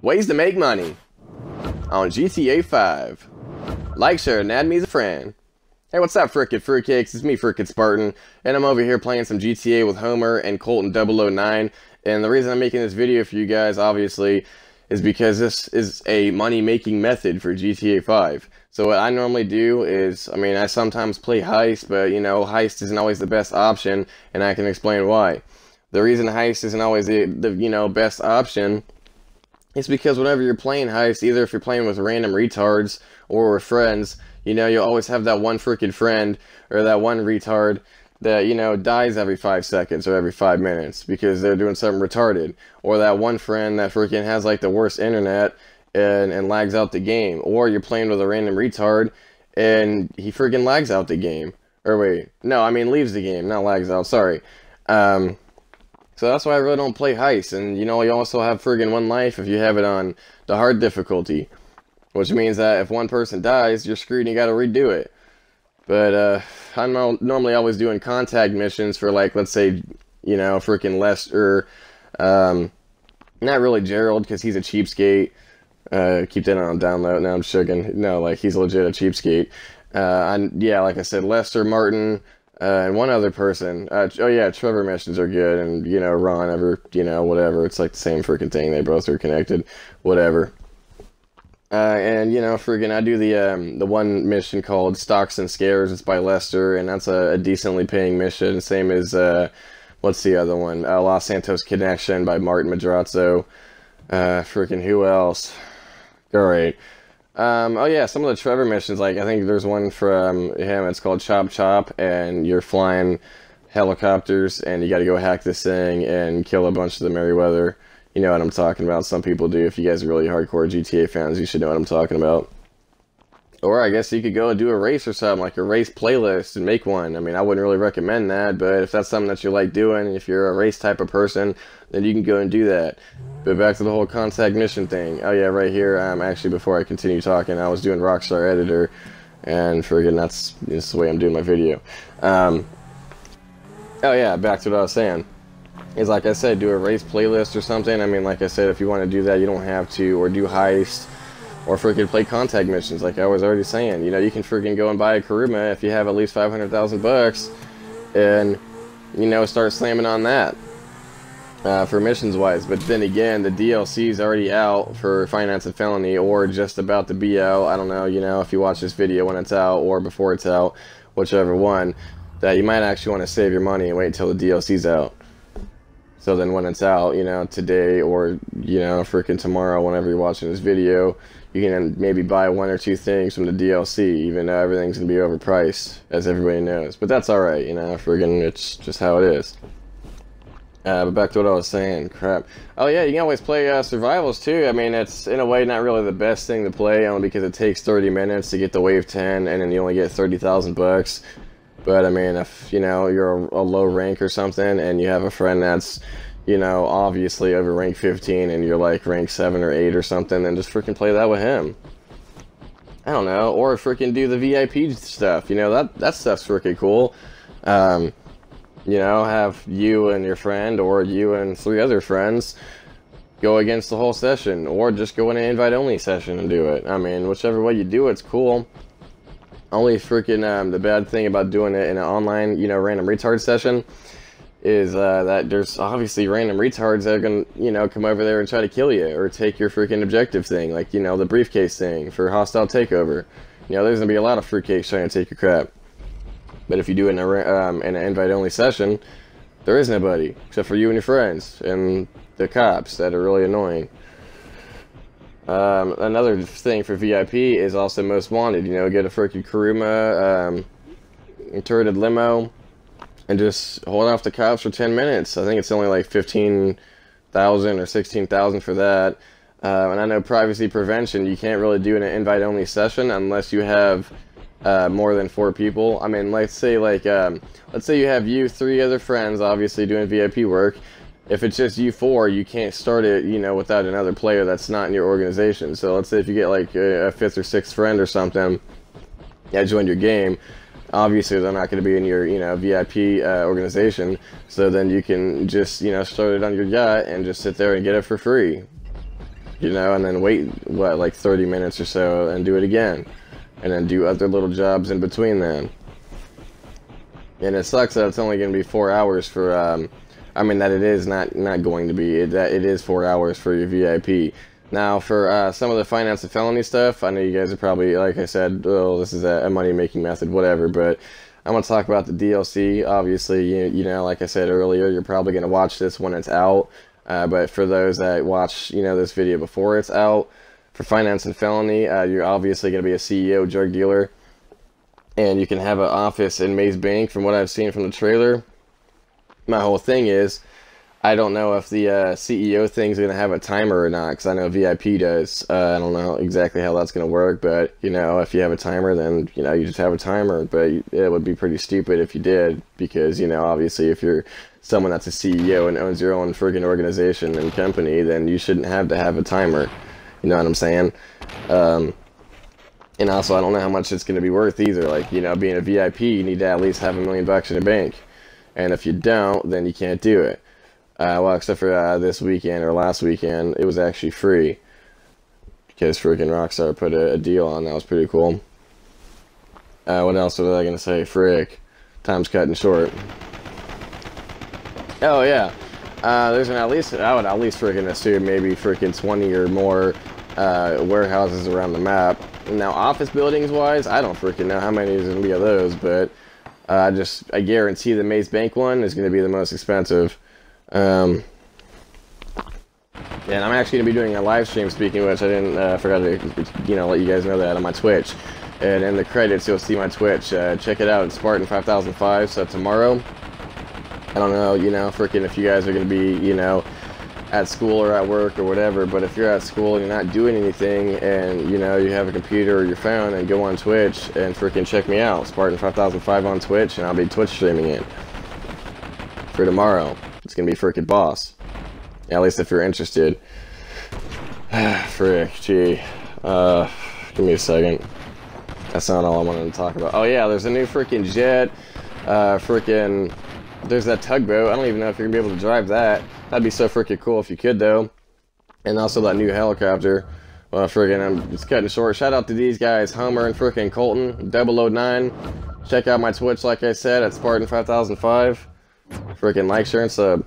Ways to make money on GTA 5. Like, share, and add me as a friend. Hey, what's up, frickin' fruitcakes? It's me, frickin' Spartan, and I'm over here playing some GTA with Homer and Colton 009. And the reason I'm making this video for you guys, obviously, is because this is a money-making method for GTA 5. So what I normally do is, I sometimes play Heist, but, Heist isn't always the best option, and I can explain why. The reason Heist isn't always the best option is because whenever you're playing Heist, either if you're playing with random retards or with friends, you'll always have that one freaking friend or that one retard that, dies every 5 seconds or every 5 minutes because they're doing something retarded. Or that one friend that freaking has like the worst internet and lags out the game. Or you're playing with a random retard and he freaking lags out the game. Or wait, no, leaves the game, not lags out, sorry. So that's why I really don't play Heist. And, you also have friggin' one life if you have it on the hard difficulty. Which means that if one person dies, you're screwed and you gotta redo it. But, I'm normally always doing contact missions for, like, let's say, freaking Lester. Not really Gerald, because he's a cheapskate. Keep that on download. Now I'm shaking. No, like, he's legit a cheapskate. Yeah, like I said, Lester, Martin, and one other person. Oh yeah, Trevor missions are good, and, Ron, whatever. It's like the same freaking thing. They both are connected. Whatever. And, friggin' I do the one mission called Stocks and Scares. It's by Lester, and that's a decently paying mission. Same as, what's the other one? Los Santos Connection by Martin Madrazo. Friggin' who else? Alright. Oh yeah, some of the Trevor missions, like, I think there's one from him, it's called Chop Chop, and you're flying helicopters, and you gotta go hack this thing and kill a bunch of the Merryweather. You know what I'm talking about. Some people do. If you guys are really hardcore GTA fans, you should know what I'm talking about. Or I guess you could go and do a race or something, like a race playlist and make one. I wouldn't really recommend that, but if that's something that you like doing, if you're a race type of person, then you can go and do that. But back to the whole contact mission thing. Oh yeah, right here, actually, before I continue talking, I was doing Rockstar Editor, and friggin' that's the way I'm doing my video. Oh yeah, back to what I was saying. Is like I said, do a race playlist or something. Like I said, if you want to do that, you don't have to, or do Heist, or freaking play contact missions, like I was already saying. You can freaking go and buy a Karuma if you have at least 500,000 bucks, and, start slamming on that, for missions-wise. But then again, the DLC is already out for Finance and Felony, or just about to be out. I don't know, if you watch this video when it's out, or before it's out, whichever one, that you might actually want to save your money and wait until the DLC's out. So then when it's out, today or, freaking tomorrow, whenever you're watching this video, you can maybe buy 1 or 2 things from the DLC, even though everything's going to be overpriced, as everybody knows. But that's alright, friggin' it's just how it is. But back to what I was saying, crap. Oh yeah, you can always play survivals too. It's in a way not really the best thing to play, only because it takes 30 minutes to get the wave 10, and then you only get 30,000 bucks. But, if, you're a low rank or something, and you have a friend that's, obviously over rank 15, and you're, like, rank 7 or 8 or something, then just freaking play that with him. I don't know, or freaking do the VIP stuff, that stuff's freaking cool. Have you and your friend, or you and 3 other friends, go against the whole session, or just go in an invite-only session and do it. Whichever way you do it's cool. Only freaking, the bad thing about doing it in an online, random retard session is, that there's obviously random retards that are gonna, come over there and try to kill you, or take your freaking objective thing, like, the briefcase thing for hostile takeover. There's gonna be a lot of fruitcakes trying to take your crap. But if you do it in an invite-only session, there is nobody, except for you and your friends, and the cops that are really annoying. Another thing for VIP is also Most Wanted. Get a freaking Karuma, turreted limo, and just hold off the cops for 10 minutes. I think it's only like 15,000 or 16,000 for that. And I know privacy prevention, you can't really do in an invite-only session unless you have more than 4 people. Let's say you have you 3 other friends, obviously doing VIP work. If it's just you 4, you can't start it, without another player that's not in your organization. So let's say if you get like a 5th or 6th friend or something that joined your game, obviously they're not going to be in your, VIP organization. So then you can just, start it on your yacht and just sit there and get it for free. you know, and then wait, what, like 30 minutes or so and do it again. And then do other little jobs in between then. And it sucks that it's only going to be 4 hours for, I mean, that it is not going to be, that it is 4 hours for your VIP. Now, for some of the finance and felony stuff, I know you guys are probably, like I said, oh, this is a money-making method, whatever, but I'm going to talk about the DLC. Obviously, you know, like I said earlier, you're probably going to watch this when it's out, but for those that watch, you know, this video before it's out, for finance and felony, you're obviously going to be a CEO drug dealer, and you can have an office in Maze Bank. From what I've seen from the trailer, my whole thing is, I don't know if the CEO thing's going to have a timer or not, because I know VIP does. I don't know exactly how that's going to work, but, you know, if you have a timer, then, you know, you just have a timer. But it would be pretty stupid if you did, because, you know, obviously if you're someone that's a CEO and owns your own friggin' organization and company, then you shouldn't have to have a timer. You know what I'm saying? And also, I don't know how much it's going to be worth either. Like, you know, being a VIP, you need to at least have $1 million in the bank. And if you don't, then you can't do it. Well, except for this weekend or last weekend, it was actually free. Because freaking Rockstar put a deal on. That was pretty cool. What else was I going to say? Frick. Time's cutting short. Oh, yeah. There's at least, I would at least freaking assume maybe freaking 20 or more warehouses around the map. Now, office buildings wise, I don't freaking know how many there's going to be of those, but I guarantee the Maze Bank one is going to be the most expensive. And I'm actually going to be doing a live stream, speaking of which, I didn't, forgot to, you know, let you guys know that on my Twitch. And in the credits, you'll see my Twitch. Check it out, it's Spartan 5005, so tomorrow, I don't know, you know, freaking if you guys are going to be, you know, at school or at work or whatever, but if you're at school and you're not doing anything and, you know, you have a computer or your phone, and go on Twitch and freaking check me out, Spartan 5005 on Twitch, and I'll be Twitch streaming it for tomorrow. It's gonna be freaking boss. At least if you're interested. Frick, gee. Give me a second. That's not all I wanted to talk about. Oh yeah, there's a new freaking jet. There's that tugboat. I don't even know if you're gonna be able to drive that. That'd be so freaking cool if you could, though. And also that new helicopter. Well, freaking, I'm just cutting short. Shout out to these guys, Homer and freaking Colton, 009. Check out my Twitch, like I said, at Spartan 5005. Freaking like, share, and sub.